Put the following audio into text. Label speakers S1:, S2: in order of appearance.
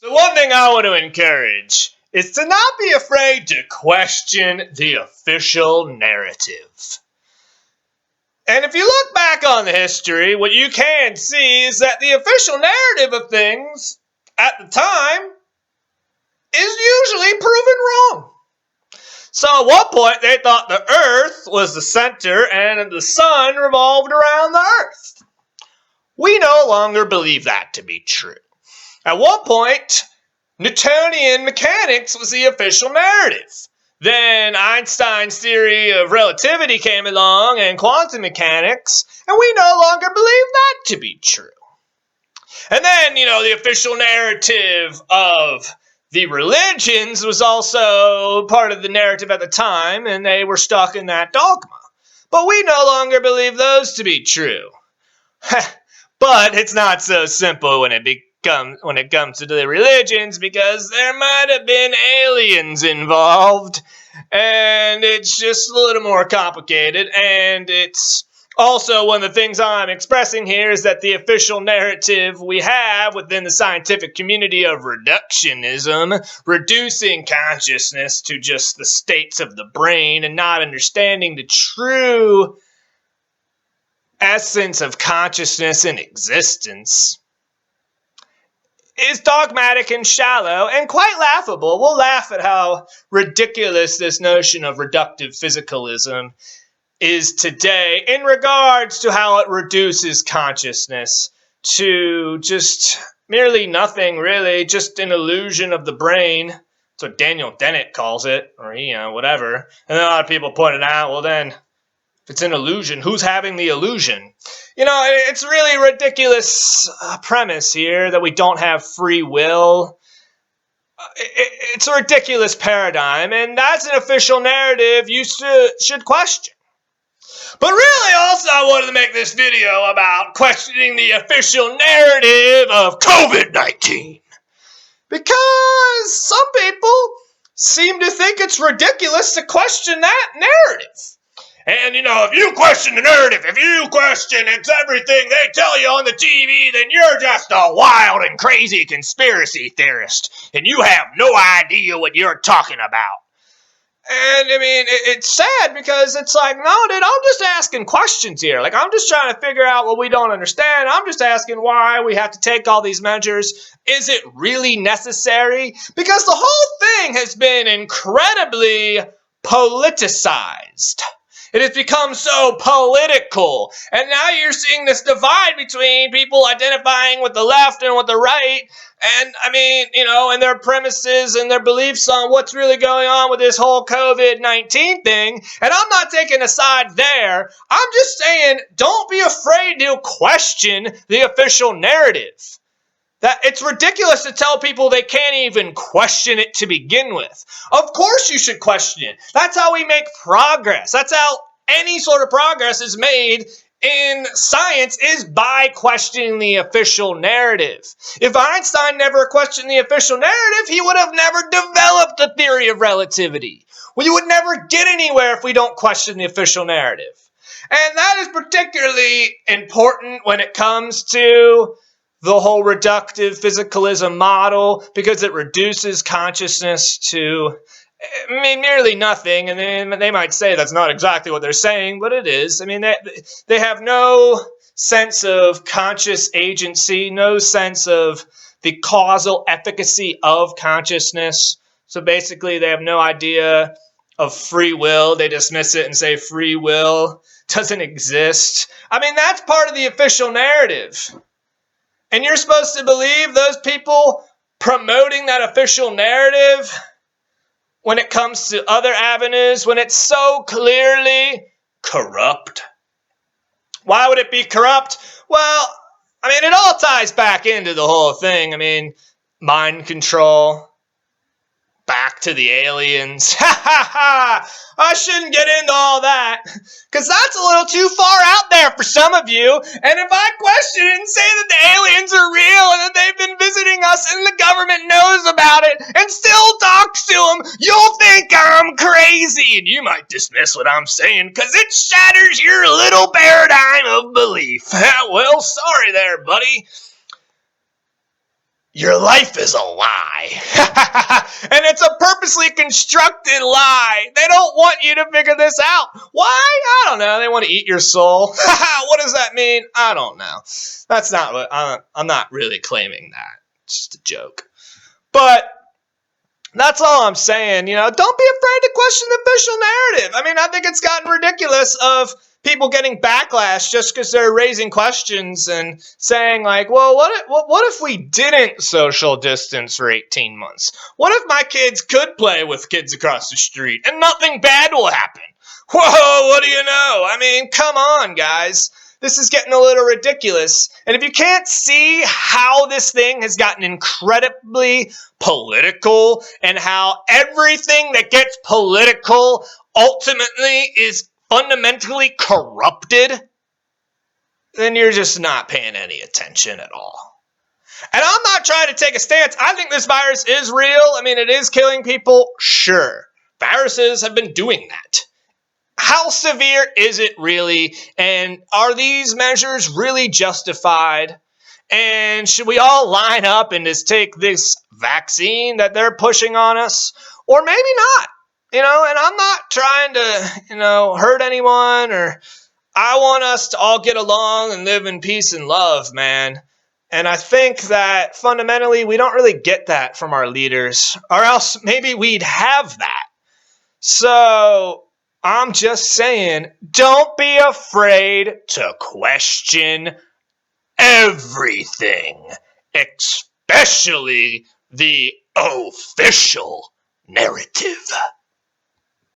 S1: So one thing I want to encourage is to not be afraid to question the official narrative. And if you look back on the history, what you can see is that the official narrative of things at the time is usually proven wrong. So at one point they thought the earth was the center and the sun revolved around the earth. We no longer believe that to be true. At one point, Newtonian mechanics was the official narrative. Then Einstein's theory of relativity came along and quantum mechanics, and we no longer believe that to be true. And then, the official narrative of the religions was also part of the narrative at the time, and they were stuck in that dogma. But we no longer believe those to be true. But it's not so simple when it comes to the religions, because there might have been aliens involved, and it's just a little more complicated. And it's also one of the things I'm expressing here is that the official narrative we have within the scientific community of reductionism, reducing consciousness to just the states of the brain and not understanding the true essence of consciousness and existence, is dogmatic and shallow and quite laughable. We'll laugh at how ridiculous this notion of reductive physicalism is today in regards to how it reduces consciousness to just merely nothing, really, just an illusion of the brain. That's what Daniel Dennett calls it, or whatever. And then a lot of people pointed out, well then, if it's an illusion, who's having the illusion? It's really a ridiculous premise here that we don't have free will. It's a ridiculous paradigm, and that's an official narrative you should question. But really, also, I wanted to make this video about questioning the official narrative of COVID-19. Because some people seem to think it's ridiculous to question that narrative. And, if you question the narrative, if you question it's everything they tell you on the TV, then you're just a wild and crazy conspiracy theorist. And you have no idea what you're talking about. And, it's sad because it's like, no, dude, I'm just asking questions here. Like, I'm just trying to figure out what we don't understand. I'm just asking why we have to take all these measures. Is it really necessary? Because the whole thing has been incredibly politicized. It has become so political. And now you're seeing this divide between people identifying with the left and with the right. And, and their premises and their beliefs on what's really going on with this whole COVID-19 thing. And I'm not taking a side there. I'm just saying, don't be afraid to question the official narrative. That it's ridiculous to tell people they can't even question it to begin with. Of course you should question it. That's how we make progress. That's how any sort of progress is made in science, is by questioning the official narrative. If Einstein never questioned the official narrative, he would have never developed the theory of relativity. We would never get anywhere if we don't question the official narrative. And that is particularly important when it comes to the whole reductive physicalism model, because it reduces consciousness to nearly nothing. And then they might say that's not exactly what they're saying, but it is. They have no sense of conscious agency, no sense of the causal efficacy of consciousness. So basically they have no idea of free will. They dismiss it and say free will doesn't exist. That's part of the official narrative. And you're supposed to believe those people promoting that official narrative when it comes to other avenues, when it's so clearly corrupt. Why would it be corrupt? Well, it all ties back into the whole thing. Mind control, back to the aliens. I shouldn't get into all that, because that's a little too far out there for some of you. And if I question it and say that the aliens are real and that they've been visiting us and the government knows about it and still talks to them, you'll think I'm crazy. And you might dismiss what I'm saying because it shatters your little paradigm of belief. Well, sorry there, buddy. your life is a lie. And it's a purposely constructed lie. They don't want you to figure this out. Why? I don't know. They want to eat your soul. What does that mean? I don't know. That's not what I'm not really claiming that. It's just a joke. But that's all I'm saying. Don't be afraid to question the official narrative. I mean, I think it's gotten ridiculous of people getting backlash just because they're raising questions and saying like, well, what if we didn't social distance for 18 months? What if my kids could play with kids across the street and nothing bad will happen? Whoa, what do you know? I mean, come on, guys. This is getting a little ridiculous. And if you can't see how this thing has gotten incredibly political and how everything that gets political ultimately is fundamentally corrupted, then you're just not paying any attention at all. And I'm not trying to take a stance. I think this virus is real. I mean, it is killing people. Sure. Viruses have been doing that. How severe is it really? And are these measures really justified? And should we all line up and just take this vaccine that they're pushing on us? Or maybe not. And I'm not trying to, hurt anyone, or I want us to all get along and live in peace and love, man. And I think that fundamentally we don't really get that from our leaders, or else maybe we'd have that. So I'm just saying, don't be afraid to question everything, especially the official narrative.